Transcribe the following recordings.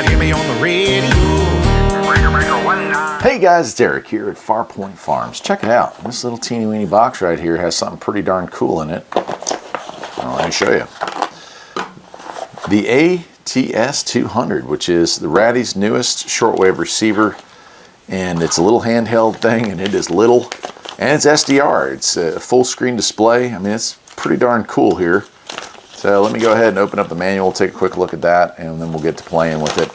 might hear me on the radio. Hey guys, it's Eric here at Farpoint Farms. Check it out. This little teeny weeny box right here has something pretty darn cool in it. Well, let me show you. The ATS200, which is the Raddy's newest shortwave receiver. And it's a little handheld thing, and it is little. And it's SDR. It's a full screen display. I mean, it's pretty darn cool here. So let me go ahead and open up the manual, take a quick look at that, and then we'll get to playing with it.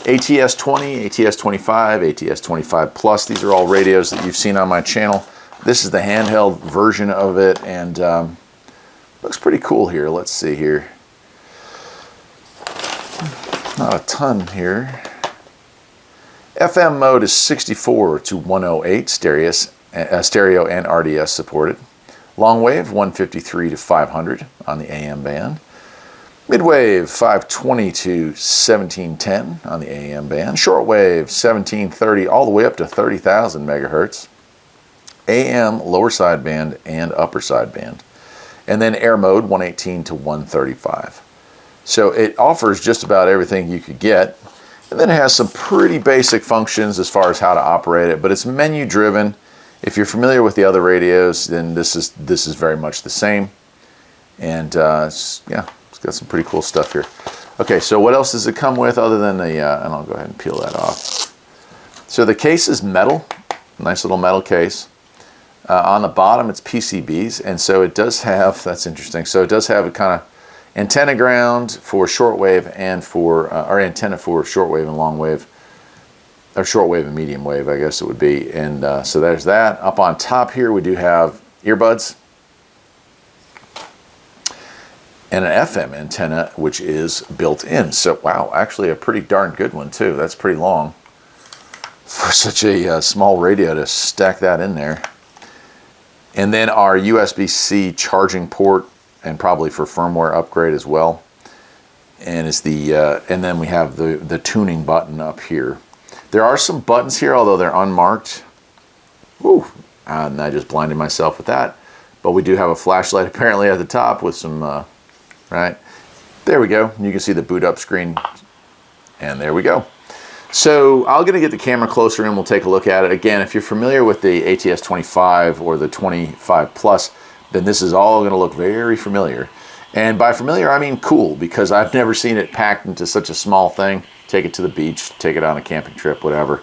ATS20, ATS25, ATS25 Plus, these are all radios that you've seen on my channel. This is the handheld version of it, and looks pretty cool here. Let's see here. Not a ton here. FM mode is 64 to 108, stereo and RDS supported. Long wave, 153 to 500 on the AM band. Midwave, 520 to 1710 on the AM band. Shortwave, 1730 all the way up to 30,000 megahertz. AM, lower sideband and upper sideband. And then air mode, 118 to 135. So it offers just about everything you could get. And then it has some pretty basic functions as far as how to operate it, but it's menu driven. If you're familiar with the other radios, then this is very much the same. And yeah, it's got some pretty cool stuff here. Okay, so what else does it come with other than the, and I'll go ahead and peel that off. So the case is metal, nice little metal case. On the bottom it's PCBs, and so it does have, that's interesting, so it does have a kind of antenna ground for shortwave and for, or antenna for shortwave and long wave, or shortwave and medium wave, I guess it would be. And so there's that. Up on top here we do have earbuds and an FM antenna, which is built in. So wow, actually a pretty darn good one too. That's pretty long for such a small radio to stack that in there. And then our USB-C charging port, and probably for firmware upgrade as well. And it's the and then we have the tuning button up here. There are some buttons here, although they're unmarked. Ooh, and I just blinded myself with that. But we do have a flashlight apparently at the top with some, right? There we go. You can see the boot up screen. And there we go. So I'm going to get the camera closer and we'll take a look at it. Again, if you're familiar with the ATS25 or the 25 Plus, then this is all going to look very familiar. And by familiar, I mean cool, because I've never seen it packed into such a small thing. Take it to the beach, take it on a camping trip, whatever.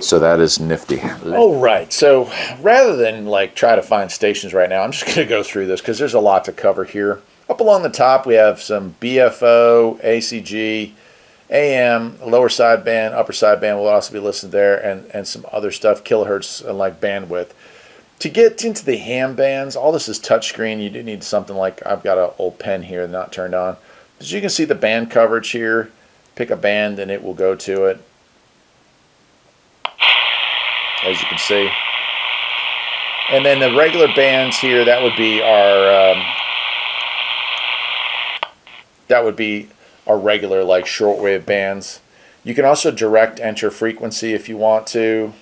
So that is nifty. All right, so rather than like try to find stations right now, I'm just going to go through this because there's a lot to cover here. Up along the top, we have some BFO, ACG, AM, lower sideband, upper sideband will also be listed there, and some other stuff, kilohertz and like bandwidth. To get into the ham bands, all this is touchscreen. You do need something like, I've got an old pen here not turned on. As you can see the band coverage here, pick a band and it will go to it. As you can see. And then the regular bands here, that would be our regular like shortwave bands. You can also direct enter frequency if you want to.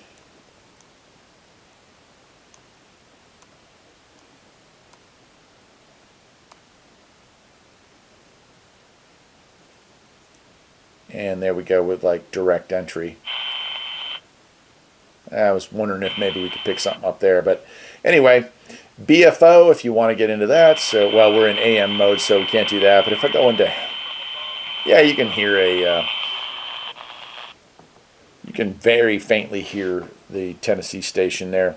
And there we go with like direct entry. I was wondering if maybe we could pick something up there, but anyway, BFO if you want to get into that. So, well, we're in AM mode, so we can't do that. But if I go into, yeah, you can hear you can very faintly hear the Tennessee station there.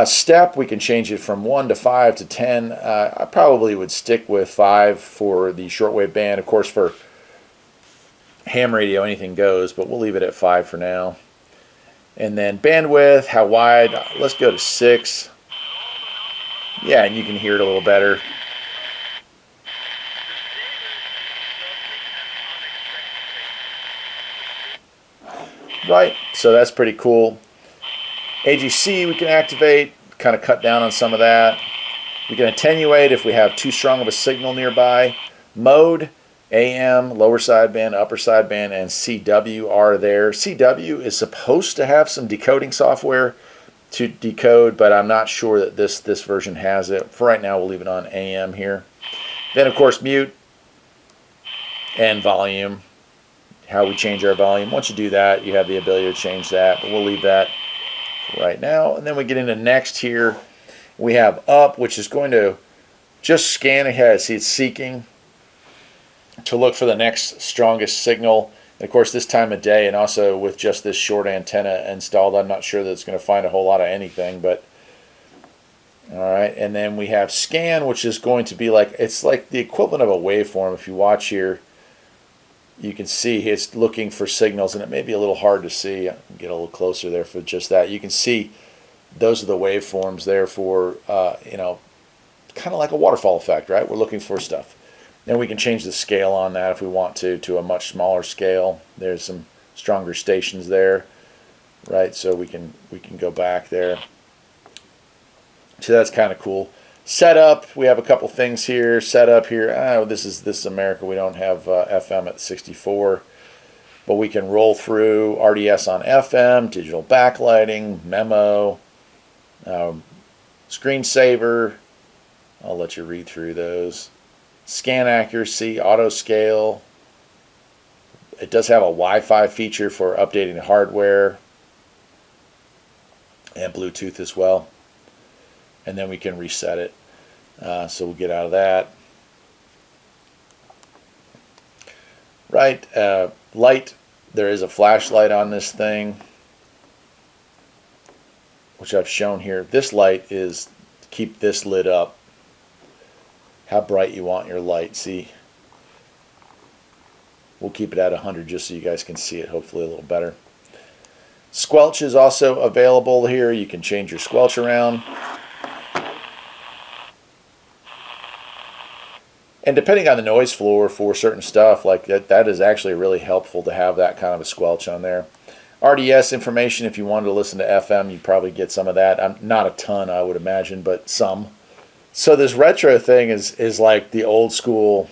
Step, we can change it from 1 to 5 to 10. I probably would stick with 5 for the shortwave band. Of course, for ham radio, anything goes, but we'll leave it at 5 for now. And then bandwidth, how wide? Let's go to 6. Yeah, and you can hear it a little better. Right, so that's pretty cool. AGC we can activate, kind of cut down on some of that. We can attenuate if we have too strong of a signal nearby. Mode, AM, lower sideband, upper sideband, and CW are there. CW is supposed to have some decoding software to decode, but I'm not sure that this version has it. For right now, we'll leave it on AM here. Then, of course, mute and volume. how we change our volume. Once you do that, you have the ability to change that, but we'll leave that right now. And then we get into next here. We have up, which is going to just scan ahead. See, it's seeking to look for the next strongest signal. And of course, this time of day, and also with just this short antenna installed, I'm not sure that it's going to find a whole lot of anything, but all right. And then we have scan, which is going to be like, it's like the equivalent of a waveform. If you watch here, you can see it's looking for signals, and it may be a little hard to see. I can get a little closer there for just that. You can see those are the waveforms there for, you know, kind of like a waterfall effect, right? We're looking for stuff. Then we can change the scale on that if we want to a much smaller scale. There's some stronger stations there, right? So we can go back there. So that's kind of cool. Setup, we have a couple things here. Setup here. Oh, this is America. We don't have FM at 64, but we can roll through RDS on FM, digital backlighting, memo, screensaver. I'll let you read through those. Scan accuracy, auto scale. It does have a Wi-Fi feature for updating the hardware, and Bluetooth as well. And then we can reset it. So we'll get out of that. Right, light. There is a flashlight on this thing, which I've shown here. This light is to keep this lit up. How bright you want your light. See, we'll keep it at 100 just so you guys can see it hopefully a little better. Squelch is also available here. You can change your squelch around. And depending on the noise floor for certain stuff, like that is actually really helpful to have that kind of a squelch on there. RDS information, if you wanted to listen to FM, you'd probably get some of that. Not a ton, I would imagine, but some. So this retro thing is like the old school.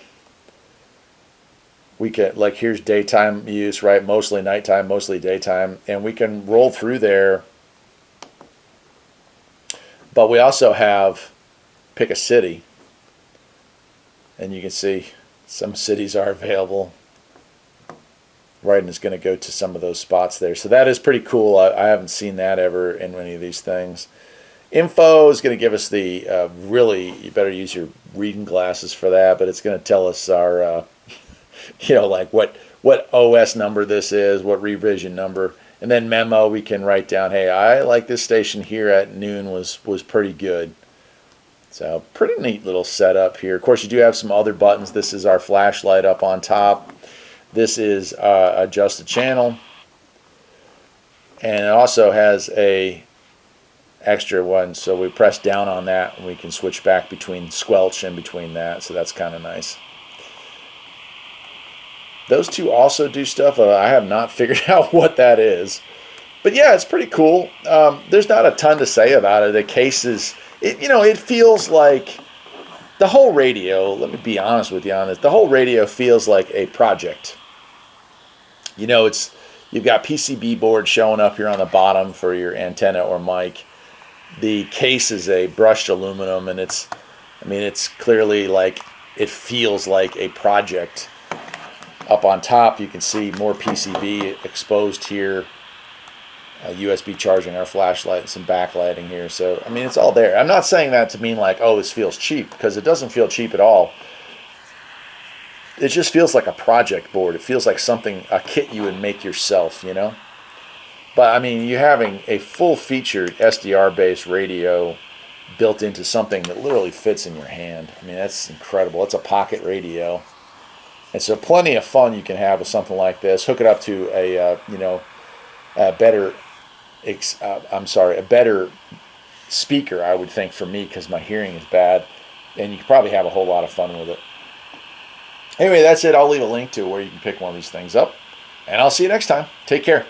We can, like, here's daytime use, right? Mostly nighttime, mostly daytime. And we can roll through there. But we also have pick a city. And you can see some cities are available. Right, and it's going to go to some of those spots there. So that is pretty cool. I haven't seen that ever in any of these things. Info is going to give us the, really, you better use your reading glasses for that, but it's going to tell us our, you know, like what OS number this is, what revision number. And then memo, we can write down, hey, I like this station here at noon was pretty good. So pretty neat little setup here. Of course, you do have some other buttons. This is our flashlight up on top. This is adjust the channel. And it also has a extra one. So we press down on that and we can switch back between squelch and between that. So that's kind of nice. Those two also do stuff. I have not figured out what that is. But yeah, it's pretty cool. There's not a ton to say about it. The case is... you know, it feels like the whole radio, let me be honest with you on this, the whole radio feels like a project. You know, you've got PCB board showing up here on the bottom for your antenna or mic. The case is a brushed aluminum, and it's clearly like, it feels like a project. Up on top, you can see more PCB exposed here. USB charging our flashlight and some backlighting here. So, I mean, it's all there. I'm not saying that to mean like, oh, this feels cheap, because it doesn't feel cheap at all. It just feels like a project board. It feels like something, a kit you would make yourself, you know? But, I mean, you having a full-featured SDR-based radio built into something that literally fits in your hand. I mean, that's incredible. It's a pocket radio. And so plenty of fun you can have with something like this. Hook it up to a, you know, a better speaker, I would think, for me, because my hearing is bad, and you could probably have a whole lot of fun with it. Anyway, that's it. I'll leave a link to where you can pick one of these things up, and I'll see you next time. Take care.